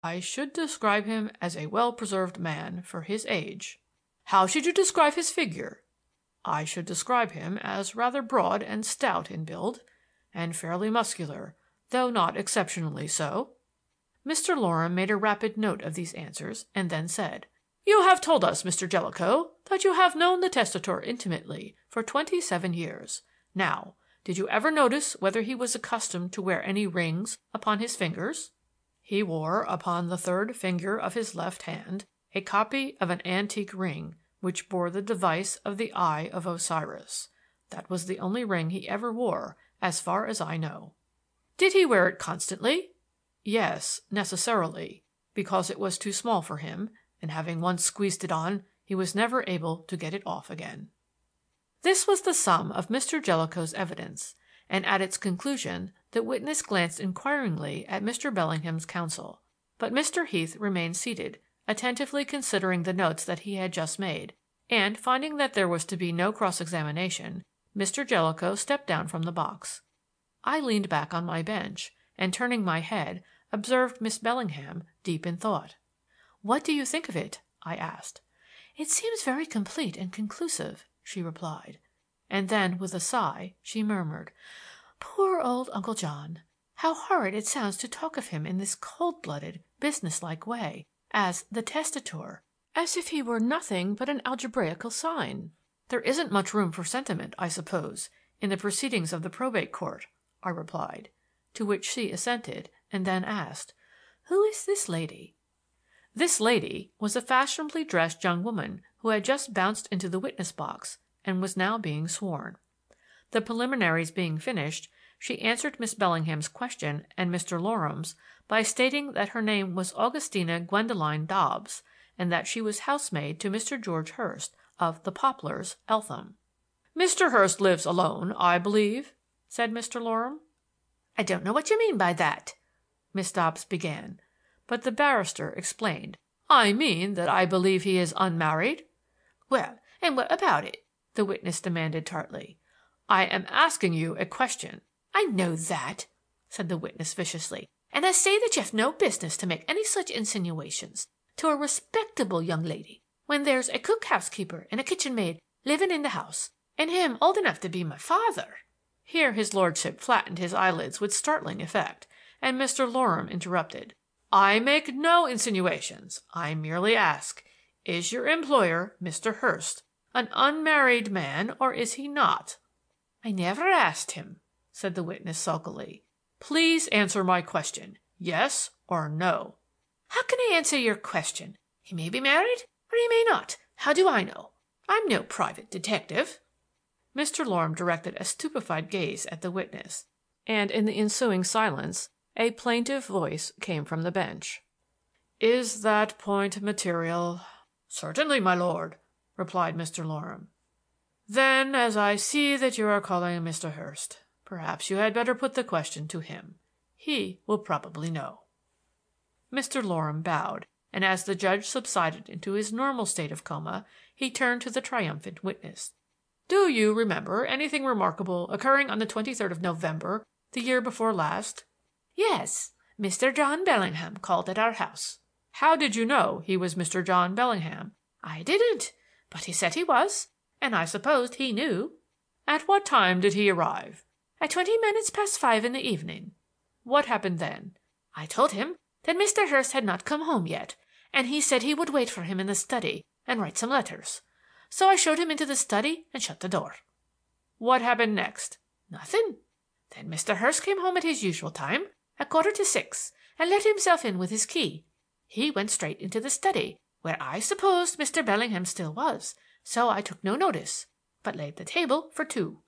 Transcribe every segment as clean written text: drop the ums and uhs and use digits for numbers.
I should describe him as a well-preserved man for his age. How should you describe his figure? I should describe him as rather broad and stout in build, and fairly muscular, though not exceptionally so. Mr. Loram made a rapid note of these answers, and then said, "You have told us, Mr. Jellicoe, that you have known the testator intimately for 27 years. Now, did you ever notice whether he was accustomed to wear any rings upon his fingers?" "He wore upon the third finger of his left hand a copy of an antique ring which bore the device of the Eye of Osiris. That was the only ring he ever wore, as far as I know." "Did he wear it constantly?" "Yes, necessarily, because it was too small for him, and having once squeezed it on, he was never able to get it off again." This was the sum of Mr. Jellicoe's evidence, and at its conclusion the witness glanced inquiringly at Mr. Bellingham's counsel. But Mr. Heath remained seated, attentively considering the notes that he had just made, and, finding that there was to be no cross-examination, Mr. Jellicoe stepped down from the box. I leaned back on my bench, and turning my head, observed Miss Bellingham deep in thought. "What do you think of it?" I asked. "It seems very complete and conclusive," she replied. And then, with a sigh, she murmured, "Poor old Uncle John! How horrid it sounds to talk of him in this cold-blooded, business-like way, as the testator, as if he were nothing but an algebraical sign." "There isn't much room for sentiment, I suppose, in the proceedings of the probate court," I replied, to which she assented, and then asked, "Who is this lady?" This lady was a fashionably dressed young woman who had just bounced into the witness box and was now being sworn. The preliminaries being finished, she answered Miss Bellingham's question and Mr. Loram's by stating that her name was Augustina Gwendoline Dobbs, and that she was housemaid to Mr. George Hurst of the Poplars, Eltham. "Mr. Hurst lives alone, I believe?" said Mr. Loram. "I don't know what you mean by that," Miss Dobbs began, but the barrister explained. "I mean that I believe he is unmarried." "Well, and what about it?" the witness demanded tartly. "I am asking you a question." "I know that," said the witness viciously, "and I say that you've no business to make any such insinuations to a respectable young lady when there's a cook housekeeper and a kitchen maid living in the house, and him old enough to be my father." Here his lordship flattened his eyelids with startling effect, and Mr. Loram interrupted. "I make no insinuations. I merely ask, is your employer, Mr. Hurst, an unmarried man, or is he not?" "I never asked him," said the witness sulkily. "Please answer my question, yes or no." "How can I answer your question? He may be married, or he may not. How do I know? I'm no private detective." Mr. Loram directed a stupefied gaze at the witness, and in the ensuing silence a plaintive voice came from the bench. "Is that point material?" "Certainly, my lord," replied Mr. Loram. "Then, as I see that you are calling Mr. Hurst, perhaps you had better put the question to him. He will probably know." Mr. Loram bowed, and as the judge subsided into his normal state of coma, he turned to the triumphant witness. "Do you remember anything remarkable occurring on the 23rd of November, the year before last?" "Yes. Mr. John Bellingham called at our house." "How did you know he was Mr. John Bellingham?" "I didn't, but he said he was, and I supposed he knew." "At what time did he arrive?" "At 20 minutes past 5 in the evening." "What happened then?" "I told him that Mr. Hurst had not come home yet, and he said he would wait for him in the study and write some letters. So I showed him into the study and shut the door." "What happened next?" "Nothing. Then Mr. Hurst came home at his usual time, at 5:45, and let himself in with his key. He went straight into the study, where I supposed Mr. Bellingham still was, so I took no notice, but laid the table for 2.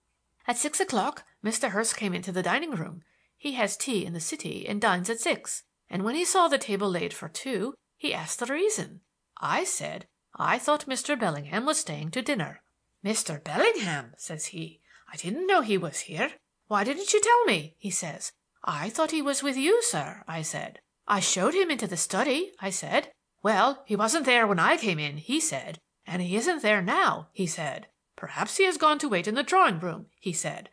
At 6 o'clock Mr. Hurst came into the dining room. He has tea in the city and dines at 6, and when he saw the table laid for 2, he asked the reason. I said I thought Mr. Bellingham was staying to dinner. 'Mr. Bellingham,' says he, 'I didn't know he was here. Why didn't you tell me?' he says. 'I thought he was with you, sir,' I said. 'I showed him into the study,' I said. 'Well, he wasn't there when I came in,' he said, 'and he isn't there now,' he said. 'Perhaps he has gone to wait in the drawing room,' he said.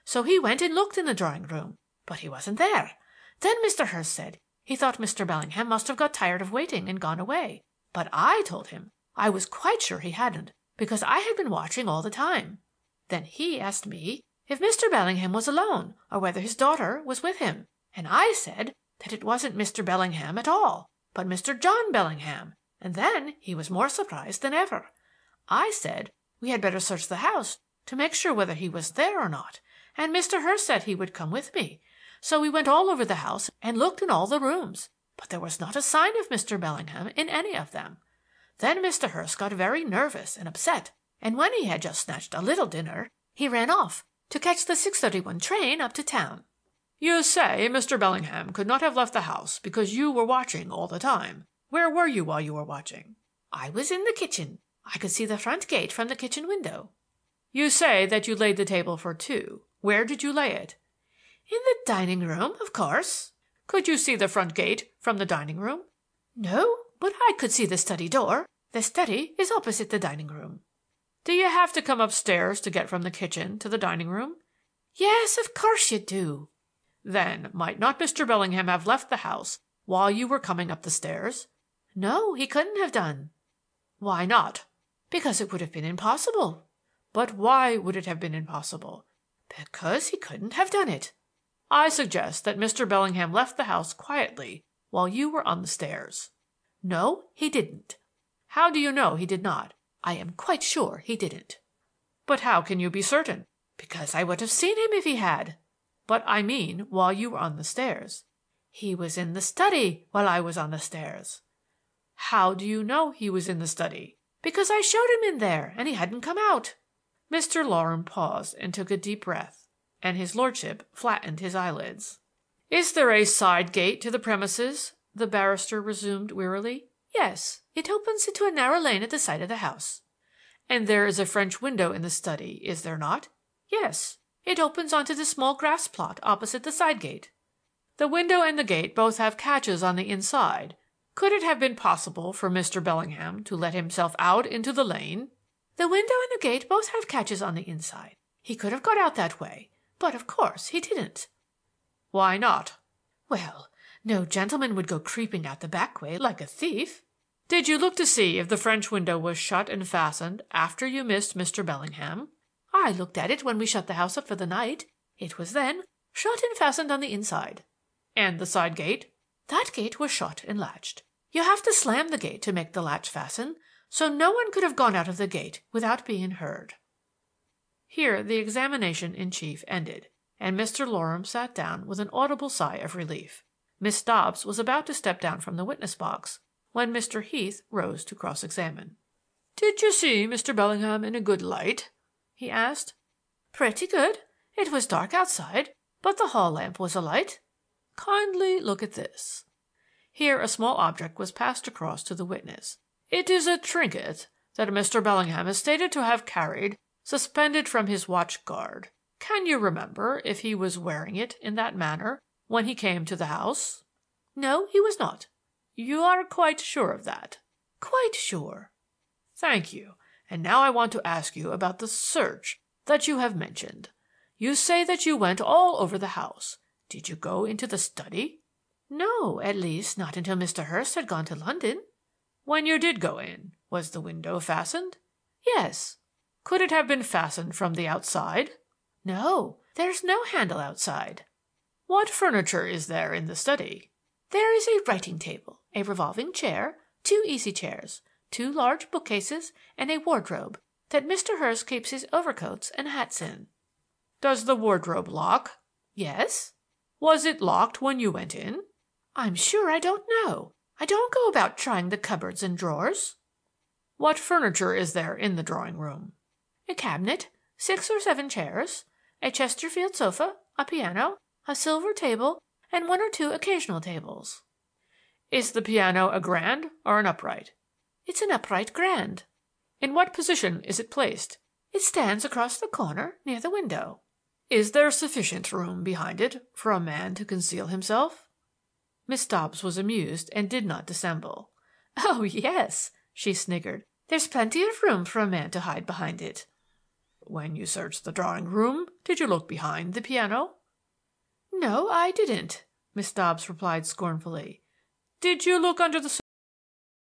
So he went and looked in the drawing room, but he wasn't there. Then Mr. Hurst said He thought Mr. Bellingham must have got tired of waiting and gone away. But I told him I was quite sure he hadn't, because I had been watching all the time. Then he asked me if Mr. Bellingham was alone or whether his daughter was with him, and I said that it wasn't Mr. Bellingham at all, but Mr. John Bellingham, and then he was more surprised than ever. I said we had better search the house to make sure whether he was there or not, and Mr. Hurst said he would come with me. So we went all over the house and looked in all the rooms, but there was not a sign of Mr. Bellingham in any of them. Then Mr. Hurst got very nervous and upset, and when he had just snatched a little dinner, he ran off to catch the 6:31 train up to town." "You say Mr. Bellingham could not have left the house because you were watching all the time. Where were you while you were watching?" "I was in the kitchen. I could see the front gate from the kitchen window." "You say that you laid the table for two. Where did you lay it?" "In the dining room, of course." "Could you see the front gate from the dining room?" "No, but I could see the study door. The study is opposite the dining room." "Do you have to come upstairs to get from the kitchen to the dining room?" "Yes, of course you do." "Then might not Mr. Bellingham have left the house while you were coming up the stairs?" "No, he couldn't have done." "Why not?" "Because it would have been impossible." "But why would it have been impossible?" "Because he couldn't have done it." "I suggest that Mr. Bellingham left the house quietly while you were on the stairs." "No, he didn't." "How do you know he did not?" "I am quite sure he didn't." "But how can you be certain?" "Because I would have seen him if he had." "But I mean while you were on the stairs." "He was in the study while I was on the stairs." "How do you know he was in the study?" "Because I showed him in there, and he hadn't come out." Mr. Loram paused and took a deep breath, and his lordship flattened his eyelids. "Is there a side gate to the premises?" the barrister resumed wearily. "Yes, it opens into a narrow lane at the side of the house." "And there is a French window in the study, is there not?" "Yes, it opens onto the small grass plot opposite the side gate." "The window and the gate both have catches on the inside. Could it have been possible for Mr. Bellingham to let himself out into the lane?" "The window and the gate both have catches on the inside. He could have got out that way, but of course he didn't." "Why not?" "Well, no gentleman would go creeping out the back way like a thief." "Did you look to see if the French window was shut and fastened after you missed Mr. Bellingham?" "I looked at it when we shut the house up for the night. It was then shut and fastened on the inside." "And the side gate?" "That gate was shut and latched. You have to slam the gate to make the latch fasten, so no one could have gone out of the gate without being heard." Here the examination in chief ended, and Mr. Loram sat down with an audible sigh of relief. Miss Dobbs was about to step down from the witness box when Mr. Heath rose to cross-examine. "Did you see Mr. Bellingham in a good light?" he asked. "Pretty good. It was dark outside, but the hall lamp was alight." "Kindly look at this." Here a small object was passed across to the witness. "It is a trinket that Mr. Bellingham is stated to have carried suspended from his watch guard. Can you remember if he was wearing it in that manner when he came to the house?" "No, he was not." "You are quite sure of that?" "Quite sure." "Thank you. And now I want to ask you about the search that you have mentioned. You say that you went all over the house. Did you go into the study?" "No, at least not until Mr. Hurst had gone to London." "When you did go in, was the window fastened?" "Yes." "Could it have been fastened from the outside?" "No, there's no handle outside." "What furniture is there in the study?" "There is a writing table, a revolving chair, 2 easy chairs, 2 large bookcases, and a wardrobe that Mr. Hurst keeps his overcoats and hats in." "Does the wardrobe lock?" "Yes." "Was it locked when you went in?" "I'm sure I don't know. I don't go about trying the cupboards and drawers." "What furniture is there in the drawing room?" "A cabinet, 6 or 7 chairs, a Chesterfield sofa, a piano, a silver table, and 1 or 2 occasional tables." "Is the piano a grand or an upright?" "It's an upright grand." "In what position is it placed?" "It stands across the corner near the window." "Is there sufficient room behind it for a man to conceal himself?" Miss Dobbs was amused and did not dissemble. "Oh, yes," she sniggered. "There's plenty of room for a man to hide behind it." "When you searched the drawing room, did you look behind the piano?" "No, I didn't." Miss Dobbs replied scornfully. "Did you look under the